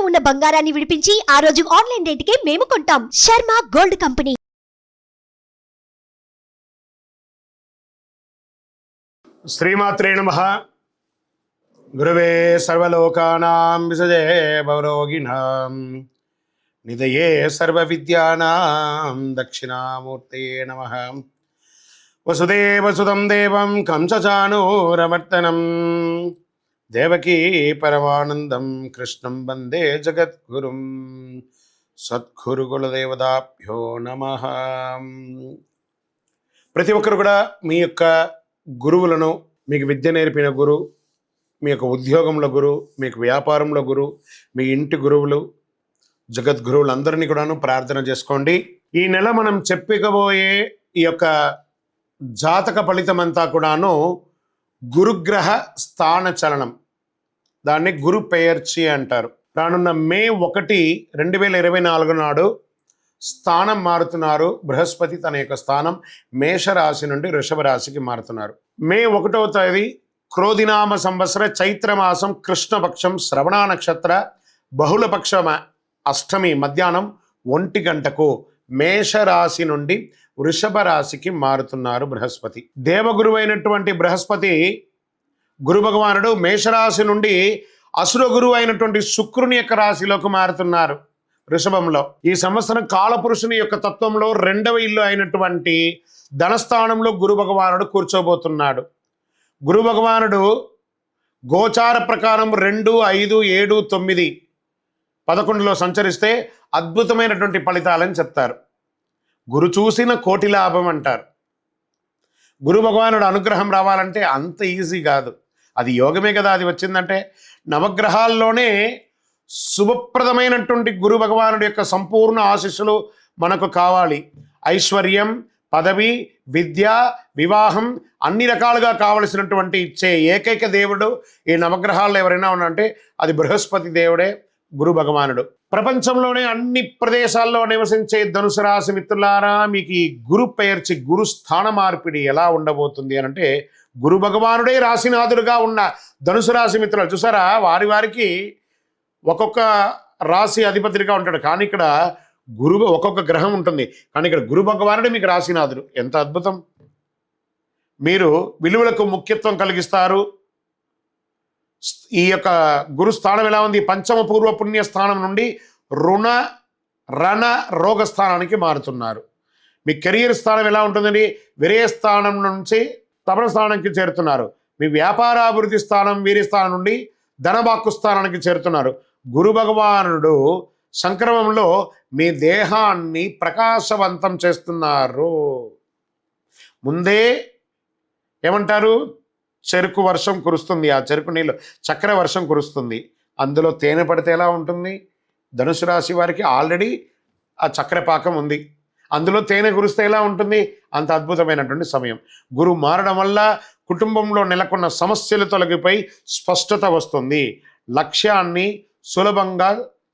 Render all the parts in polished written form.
ఉన్న బంగారాన్ని విడిపించి ఆ రోజు ఆన్లైన్ రేటుకే మేము కొంటాం. Sharma gold company. శ్రీమాత్రే నమః. గురవే సర్వలోకానాం విసజే భవరోగిణాం నిధయే సర్వవిద్యానాం దక్షిణామూర్తే నమః. వసుదేవసుతం దేవం కంసచానూరమర్దనం దేవకీ పరమానందం కృష్ణం వందే జగద్గురుం. సద్గురు కులదేవతాభ్యో నమః. ప్రతి ఒక్కరు కూడా మీ యొక్క గురువులను, మీకు విద్య నేర్పిన గురు, మీ యొక్క ఉద్యోగంలో గురు, మీకు వ్యాపారంలో గురు, మీ ఇంటి గురువులు, జగద్గురువులందరినీ కూడాను ప్రార్థన చేసుకోండి. ఈ నెల మనం చెప్పుకోబోయే ఈ యొక్క జాతక ఫలితమంతా కూడాను గురుగ్రహ స్థాన చలనం, దాన్ని గురు పెయర్చి అంటారు. రానున్న మే 1, 2024 నాడు స్థానం మారుతున్నారు. బృహస్పతి తన యొక్క స్థానం మేషరాశి నుండి వృషభ రాశికి మారుతున్నారు. మే 1వ తేదీ క్రోధినామ సంవత్సర చైత్రమాసం కృష్ణపక్షం శ్రవణ నక్షత్ర బహుళపక్ష అష్టమి మధ్యాహ్నం 1 గంటకు మేషరాశి నుండి వృషభ రాశికి మారుతున్నారు బృహస్పతి. దేవగురువు అయినటువంటి బృహస్పతి గురు భగవానుడు మేషరాశి నుండి అసుర గురువు అయినటువంటి శుక్రుని యొక్క రాశిలోకి మారుతున్నారు వృషభంలో. ఈ సంవత్సరం కాలపురుషుని యొక్క తత్వంలో 2వ ఇల్లు అయినటువంటి ధనస్థానంలో గురు భగవానుడు కూర్చోబోతున్నాడు. గురు భగవానుడు గోచార ప్రకారం 2, 5, 7, 9, 11లో సంచరిస్తే అద్భుతమైనటువంటి ఫలితాలని చెప్తారు. గురు చూసిన కోటి లాభం అంటారు. గురు భగవానుడు అనుగ్రహం రావాలంటే అంత ఈజీ కాదు. అది యోగమే కదా. అది వచ్చిందంటే నవగ్రహాల్లోనే శుభప్రదమైనటువంటి గురు భగవానుడి యొక్క సంపూర్ణ ఆశీస్సులు మనకు కావాలి. ఐశ్వర్యం, పదవి, విద్య, వివాహం అన్ని రకాలుగా కావలసినటువంటి ఇచ్చే ఏకైక దేవుడు ఈ నవగ్రహాల్లో ఎవరైనా ఉన్నారంటే అది బృహస్పతి దేవుడే, గురు భగవానుడు. ప్రపంచంలోనే అన్ని ప్రదేశాల్లో నివసించే ధనుసు రాశి మిత్రులారా, మీకు ఈ గురు పెయర్చి గురు స్థాన మార్పిడి ఎలా ఉండబోతుంది అని అంటే, గురు భగవానుడే రాశినాథుడుగా ఉన్న ధనుసు రాశి మిత్రులు చూసారా, వారికి ఒక్కొక్క రాశి అధిపతిగా ఉంటాడు. కానీ ఇక్కడ గురువు ఒక్కొక్క గ్రహం ఉంటుంది. కానీ ఇక్కడ గురు భగవానుడే మీకు రాశినాథుడు. ఎంత అద్భుతం! మీరు విలువలకు ముఖ్యత్వం కలిగిస్తారు. ఈ యొక్క గురు స్థానం ఎలా ఉంది? పంచమ పూర్వ పుణ్య స్థానం నుండి రుణ రణ రోగ స్థానానికి మారుతున్నారు. మీ కెరీర్ స్థానం ఎలా ఉంటుందండి? విరయ స్థానం నుంచి తపన స్థానానికి చేరుతున్నారు. మీ వ్యాపారాభివృద్ధి స్థానం వీరి స్థానం నుండి ధనబాక్కు స్థానానికి చేరుతున్నారు. గురు భగవానుడు సంక్రమంలో మీ దేహాన్ని ప్రకాశవంతం చేస్తున్నారు. ముందే ఏమంటారు? చెరుకు వర్షం కురుస్తుంది. ఆ చెరుకు నీళ్ళు చక్కెర వర్షం కురుస్తుంది. అందులో తేనె పడితే ఎలా ఉంటుంది? ధనుసు రాశి వారికి ఆల్రెడీ ఆ చక్కెర పాకం ఉంది. అందులో తేనె కురిస్తే ఎలా ఉంటుంది? అంత అద్భుతమైనటువంటి సమయం. గురువు మారడం వల్ల కుటుంబంలో నెలకొన్న సమస్యలు తొలగిపోయి స్పష్టత వస్తుంది. లక్ష్యాన్ని సులభంగా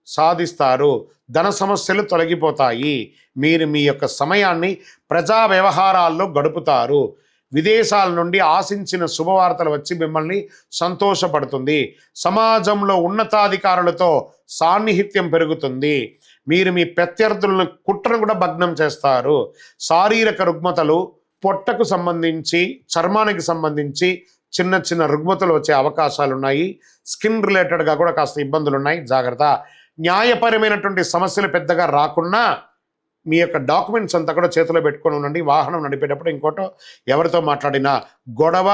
సాధిస్తారు. ధన సమస్యలు తొలగిపోతాయి. మీరు మీ యొక్క సమయాన్ని ప్రజా వ్యవహారాల్లో గడుపుతారు. విదేశాల నుండి ఆశించిన శుభవార్తలు వచ్చి మిమ్మల్ని సంతోషపడుతుంది. సమాజంలో ఉన్నతాధికారులతో సాన్నిహిత్యం పెరుగుతుంది. మీరు మీ ప్రత్యర్థులను కుట్రను కూడా భగ్నం చేస్తారు. శారీరక రుగ్మతలు, పొట్టకు సంబంధించి, చర్మానికి సంబంధించి చిన్న చిన్న రుగ్మతలు వచ్చే అవకాశాలు ఉన్నాయి. స్కిన్ రిలేటెడ్గా కూడా కాస్త ఇబ్బందులు ఉన్నాయి, జాగ్రత్త. న్యాయపరమైనటువంటి సమస్యలు పెద్దగా రాకున్నా మీ యొక్క డాక్యుమెంట్స్ అంతా కూడా చేతిలో పెట్టుకొని ఉండండి. వాహనం నడిపేటప్పుడు ఇంకోటో ఎవరితో మాట్లాడినా గొడవ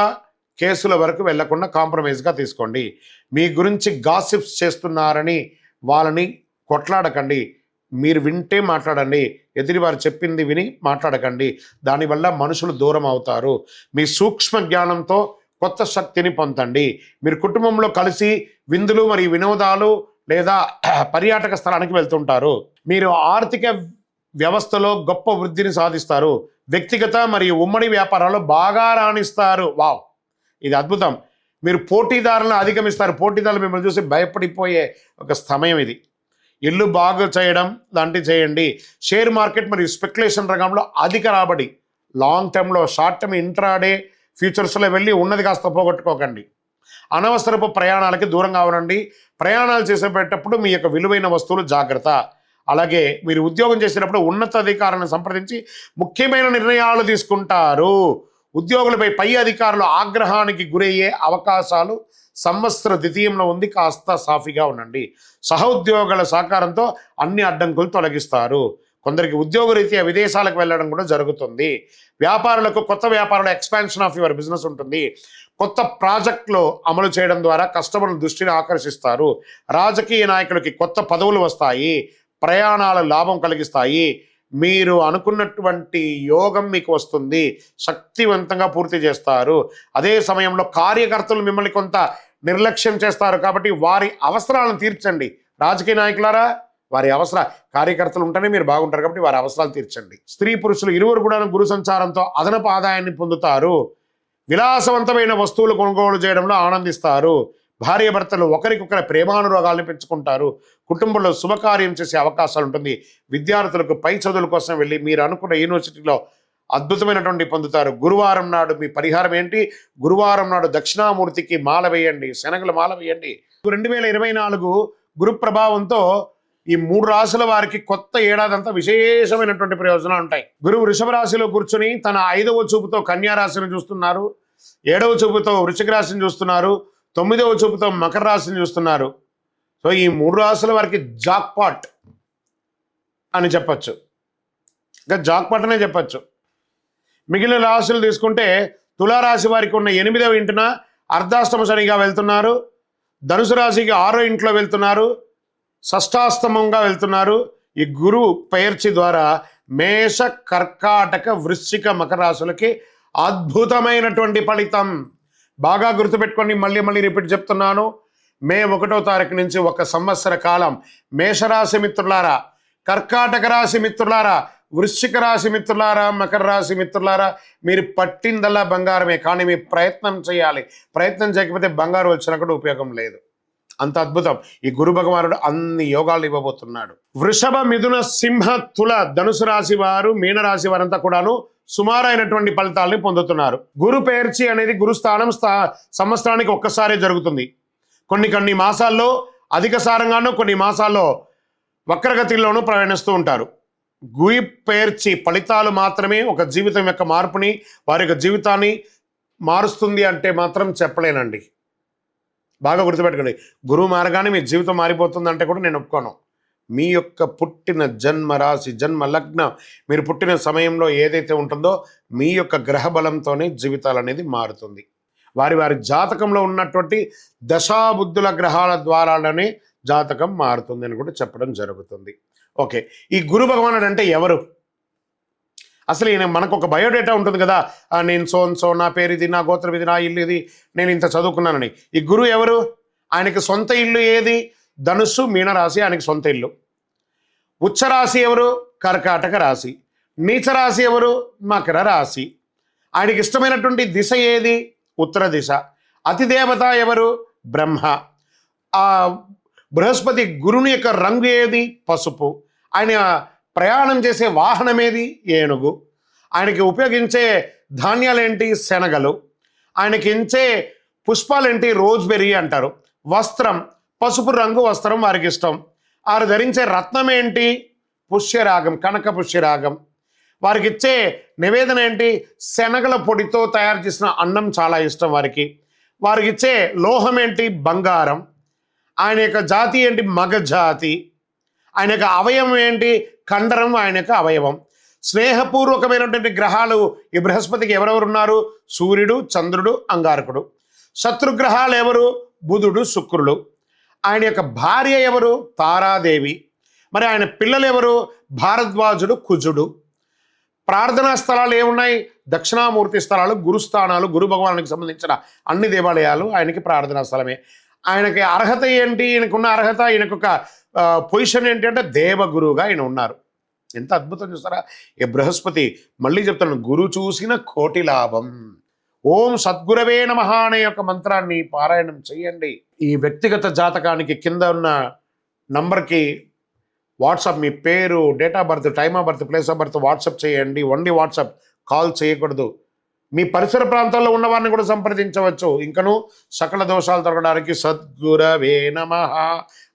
కేసుల వరకు వెళ్లకుండా కాంప్రమైజ్గా తీసుకోండి. మీ గురించి గాసిప్స్ చేస్తున్నారని వాళ్ళని కొట్లాడకండి. మీరు వింటే మాట్లాడండి. ఎదుటివారు చెప్పింది విని మాట్లాడకండి. దానివల్ల మనుషులు దూరం అవుతారు. మీ సూక్ష్మ జ్ఞానంతో కొత్త శక్తిని పొందండి. మీరు కుటుంబంలో కలిసి విందులు మరియు వినోదాలు లేదా పర్యాటక స్థలానికి వెళ్తుంటారు. మీరు ఆర్థిక వ్యవస్థలో గొప్ప వృద్ధిని సాధిస్తారు. వ్యక్తిగత మరియు ఉమ్మడి వ్యాపారాల్లో బాగా రాణిస్తారు. వావ్, ఇది అద్భుతం. మీరు పోటీదారులను అధిగమిస్తారు. పోటీదారులు మిమ్మల్ని చూసి భయపడిపోయే ఒక సమయం ఇది. ఇల్లు బాగు చేయడం లాంటివి చేయండి. షేర్ మార్కెట్ మరియు స్పెక్యులేషన్ రంగంలో అధిక రాబడి. లాంగ్ టర్మ్లో, షార్ట్ టర్మ్, ఇంట్రాడే ఫ్యూచర్స్లో వెళ్ళి ఉన్నది కాస్త పోగొట్టుకోకండి. అనవసరపు ప్రయాణాలకి దూరంగా ఉండండి. ప్రయాణాలు చేసేటప్పుడు మీ యొక్క విలువైన వస్తువులు జాగ్రత్త. అలాగే మీరు ఉద్యోగం చేసేటప్పుడు ఉన్నతాధికారులను సంప్రదించి ముఖ్యమైన నిర్ణయాలు తీసుకుంటారు. ఉద్యోగులపై పై అధికారులు ఆగ్రహానికి గురయ్యే అవకాశాలు సంవత్సర ద్వితీయంలో ఉంది. కాస్త సాఫీగా ఉండండి. సహోద్యోగుల సహకారంతో అన్ని అడ్డంకులు తొలగిస్తారు. కొందరికి ఉద్యోగరీత్యా విదేశాలకు వెళ్ళడం కూడా జరుగుతుంది. వ్యాపారులకు కొత్త వ్యాపారాల ఎక్స్పాన్షన్ ఆఫ్ యువర్ బిజినెస్ ఉంటుంది. కొత్త ప్రాజెక్టులు అమలు చేయడం ద్వారా కస్టమర్ల దృష్టిని ఆకర్షిస్తారు. రాజకీయ నాయకులకి కొత్త పదవులు వస్తాయి. ప్రయాణాల లాభం కలిగిస్తాయి. మీరు అనుకున్నటువంటి యోగం మీకు వస్తుంది. శక్తివంతంగా పూర్తి చేస్తారు. అదే సమయంలో కార్యకర్తలు మిమ్మల్ని కొంత నిర్లక్ష్యం చేస్తారు. కాబట్టి వారి అవసరాలను తీర్చండి. రాజకీయ నాయకులారా, వారి కార్యకర్తలు ఉంటేనే మీరు బాగుంటారు కాబట్టి వారి అవసరాలు తీర్చండి. స్త్రీ పురుషులు ఇరువురు కూడా గురు సంచారంతో అదనపు ఆదాయాన్ని పొందుతారు. విలాసవంతమైన వస్తువులు కొనుగోలు చేయడంలో ఆనందిస్తారు. భార్యాభర్తలు ఒకరికొకరి ప్రేమానురాగాలను పెంచుకుంటారు. కుటుంబంలో శుభకార్యం చేసే అవకాశాలు ఉంటుంది. విద్యార్థులకు పై చదువుల కోసం వెళ్ళి మీరు అనుకున్న యూనివర్సిటీలో అద్భుతమైనటువంటి పొందుతారు. గురువారం నాడు మీ పరిహారం ఏంటి? గురువారం నాడు దక్షిణామూర్తికి మాల వేయండి, శనగల మాల వేయండి. 2024 గురు ప్రభావంతో ఈ 3 రాశుల వారికి కొత్త ఏడాదంతా విశేషమైనటువంటి ప్రయోజనాలు ఉంటాయి. గురువు వృషభ రాశిలో కూర్చొని తన 5వ చూపుతో కన్యా రాశిని చూస్తున్నారు. 7వ చూపుతో వృశ్చిక రాశిని చూస్తున్నారు. 9వ చూపుతో మకర రాశిని చూస్తున్నారు. సో ఈ 3 రాశుల వారికి జాక్పాట్ అని చెప్పచ్చు. ఇంకా జాక్పాట్ అనే చెప్పచ్చు. మిగిలిన రాశులు తీసుకుంటే తులారాశి వారికి ఉన్న 8వ ఇంటిన అర్ధాష్టమ శనిగా వెళ్తున్నారు. ధనుసు రాశికి 6వ ఇంట్లో వెళ్తున్నారు. షష్టాష్టమంగా వెళ్తున్నారు. ఈ గురువు పెయర్చి ద్వారా మేష, కర్కాటక, వృశ్చిక, మకర రాశులకి అద్భుతమైనటువంటి ఫలితం. బాగా గుర్తుపెట్టుకోండి. మళ్ళీ రిపీట్ చెప్తున్నాను. మే 1వ తారీఖు నుంచి 1 సంవత్సర కాలం మేషరాశి మిత్రులారా, కర్కాటక రాశి మిత్రులారా, వృశ్చిక రాశి మిత్రులారా, మకర రాశి మిత్రులారా, మీరు పట్టిందల్లా బంగారమే. కానీ మీ ప్రయత్నం చేయాలి. ప్రయత్నం చేయకపోతే బంగారు వచ్చినా కూడా ఉపయోగం లేదు. అంత అద్భుతం. ఈ గురు భగవానుడు అన్ని యోగాలు ఇవ్వబోతున్నాడు. వృషభ, మిథున, సింహ, తుల, ధనుసు రాశి వారు, మీనరాశి వారంతా కూడాను సుమారైనటువంటి ఫలితాలని పొందుతున్నారు. గురు పేర్చి అనేది గురుస్థానం సంవత్సరానికి ఒక్కసారి జరుగుతుంది. కొన్ని మాసాల్లో అధిక సారంగానూ, కొన్ని మాసాల్లో వక్రగతిలోనూ ప్రయాణిస్తూ ఉంటారు. గురి పేర్చి ఫలితాలు మాత్రమే ఒక జీవితం యొక్క మార్పుని, వారి యొక్క జీవితాన్ని మారుస్తుంది అంటే మాత్రం చెప్పలేనండి. బాగా గుర్తుపెట్టుకోండి. గురువు మారగానే మీ జీవితం మారిపోతుంది అంటే కూడా నేను ఒప్పుకోను. మీ యొక్క పుట్టిన జన్మ రాశి, జన్మ లగ్నం, మీరు పుట్టిన సమయంలో ఏదైతే ఉంటుందో మీ యొక్క గ్రహ బలంతోనే జీవితాలు అనేది మారుతుంది. వారి జాతకంలో ఉన్నటువంటి దశాబుద్ధుల గ్రహాల ద్వారానే జాతకం మారుతుంది అని కూడా చెప్పడం జరుగుతుంది. ఓకే, ఈ గురు భగవానుడు అంటే ఎవరు? అసలు ఈయన మనకు ఒక బయోడేటా ఉంటుంది కదా. నేను సో నా పేరు ఇది, నా గోత్రం ఇది, నా ఇల్లు ఇది, నేను ఇంత చదువుకున్నానని. ఈ గురువు ఎవరు? ఆయనకి సొంత ఇల్లు ఏది? ధనుస్సు, మీనరాశి ఆయనకి సొంత ఇల్లు. ఉచ్చరాశి ఎవరు? కర్కాటక రాశి. నీచరాశి ఎవరు? మకర రాశి. ఆయనకి ఇష్టమైనటువంటి దిశ ఏది? ఉత్తర దిశ. అతిదేవత ఎవరు? బ్రహ్మ. ఆ బృహస్పతి గురుని యొక్క రంగు ఏది? పసుపు. ఆయన ప్రయాణం చేసే వాహనం ఏది? ఏనుగు. ఆయనకి ఉపయోగించే ధాన్యాలేంటి? శనగలు. ఆయనకి ఇచ్చే పుష్పాలేంటి? రోజ్బెర్రీ అంటారు. వస్త్రం పసుపు రంగు వస్త్రం వారికి ఇష్టం. వారు ధరించే రత్నం ఏంటి? పుష్యరాగం, కనక పుష్యరాగం. వారికి ఇచ్చే నివేదన ఏంటి? శనగల పొడితో తయారు చేసిన అన్నం చాలా ఇష్టం వారికి. వారికి ఇచ్చే లోహం ఏంటి? బంగారం. ఆయన యొక్క జాతి ఏంటి? మగ జాతి. ఆయన యొక్క అవయవం ఏంటి? కండరం ఆయన యొక్క అవయవం. స్నేహపూర్వకమైనటువంటి గ్రహాలు ఈ బృహస్పతికి ఎవరెవరు ఉన్నారు? సూర్యుడు, చంద్రుడు, అంగారకుడు. శత్రుగ్రహాలు ఎవరు? బుధుడు, శుక్రుడు. ఆయన యొక్క భార్య ఎవరు? తారాదేవి. మరి ఆయన పిల్లలు ఎవరు? భారద్వాజుడు, కుజుడు. ప్రార్థనా స్థలాలు ఏమున్నాయి? దక్షిణామూర్తి స్థలాలు, గురుస్థానాలు. గురు భగవానునికి సంబంధించిన అన్ని దేవాలయాలు ఆయనకి ప్రార్థనా స్థలమే. ఆయనకి అర్హత ఏంటి? ఈయనకున్న అర్హత, ఈయనకొక పొజిషన్ ఏంటి అంటే దేవగురువుగా ఆయన ఉన్నారు. ఎంత అద్భుతం చూస్తారా ఈ బృహస్పతి. మళ్ళీ చెప్తాను, గురు చూసిన కోటి లాభం. ఓం సద్గురవే నమః అనే యొక్క మంత్రాన్ని పారాయణం చేయండి. ఈ వ్యక్తిగత జాతకానికి కింద ఉన్న నంబర్కి వాట్సాప్, మీ పేరు, date of birth, time of birth, place of birth WhatsApp చేయండి. ఓన్లీ వాట్సాప్, కాల్ చేయకూడదు. మీ పరిసర ప్రాంతాల్లో ఉన్న వారిని కూడా సంప్రదించవచ్చు. ఇంకను సకల దోషాలు తొలగడానికి సద్గురవే నమః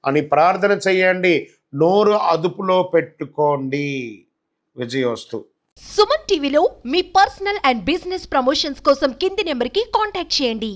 అని ప్రార్థన చేయండి. నోరు అదుపులో పెట్టుకోండి. విజయోస్తు. సుమన్ టీవీలో మీ పర్సనల్ అండ్ బిజినెస్ ప్రమోషన్స్ కోసం కింది నెంబర్కి కాంటాక్ట్ చేయండి.